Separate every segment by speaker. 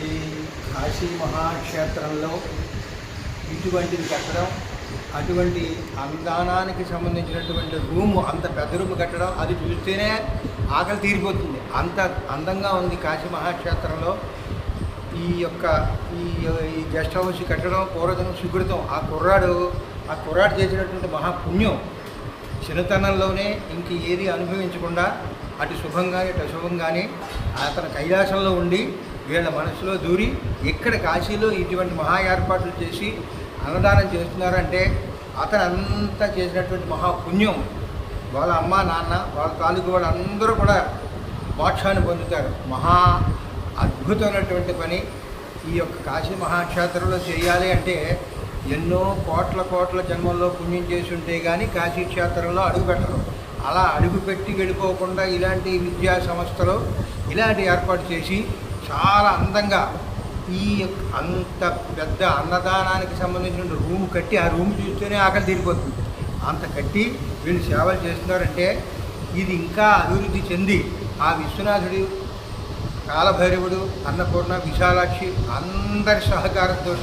Speaker 1: ఈ కాశీ మహాక్షేత్రంలో ఇటువంటిది కట్టడం, అటువంటి అందానానికి సంబంధించినటువంటి రూము, అంత పెద్ద రూము కట్టడం, అది చూస్తేనే ఆకలి తీరిపోతుంది. అంత అందంగా ఉంది కాశీ మహాక్షేత్రంలో. ఈ గెస్ట్ హౌస్ కట్టడం పూర్వజనం సుకృతం. ఆ కుర్రాడు చేసినటువంటి మహాపుణ్యం. చిన్నతనంలోనే ఇంక ఏది అనుభవించకుండా అటు శుభం కానీ ఇటు అశుభం కానీ అతను కైలాసంలో ఉండి వీళ్ళ మనసులో దూరి ఇక్కడ కాశీలో ఇటువంటి మహా ఏర్పాట్లు చేసి అన్నదానం చేస్తున్నారంటే అతను అంతా చేసినటువంటి మహాపుణ్యం. వాళ్ళ అమ్మ నాన్న వాళ్ళ తాలూకు వాళ్ళందరూ కూడా మోక్షాన్ని పొందుతారు. మహా అద్భుతమైనటువంటి పని ఈ యొక్క కాశీ మహాక్షేత్రంలో చేయాలి అంటే ఎన్నో కోట్ల జన్మల్లో పుణ్యం చేసి ఉంటే కానీ కాశీ క్షేత్రంలో అడుగుపెట్టరు. అలా అడుగుపెట్టి వెళ్ళిపోకుండా ఇలాంటి విద్యా సంస్థలో ఇలాంటి ఏర్పాటు చేసి చాలా అందంగా అంత పెద్ద అన్నదానానికి సంబంధించిన రూము కట్టి ఆ రూమ్ చూస్తేనే ఆకలి తీరిపోతుంది. అంత కట్టి వీళ్ళు సేవలు చేస్తున్నారంటే ఇది ఇంకా అభివృద్ధి చెంది ఆ విశ్వనాథుడు, కాలభైరవుడు, అన్నపూర్ణ, విశాలాక్షి అందరి సహకారంతో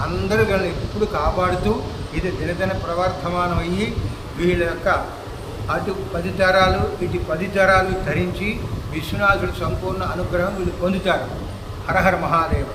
Speaker 1: అందరూ వీళ్ళని ఎప్పుడు కాపాడుతూ ఇది దినదిన ప్రవర్ధమానం అయ్యి వీళ్ళ యొక్క అటు 10 తరాలు ఇటు 10 తరాలు ధరించి విశ్వనాథుడి సంపూర్ణ అనుగ్రహం వీళ్ళు పొందుతారు. హర హర మహాదేవ.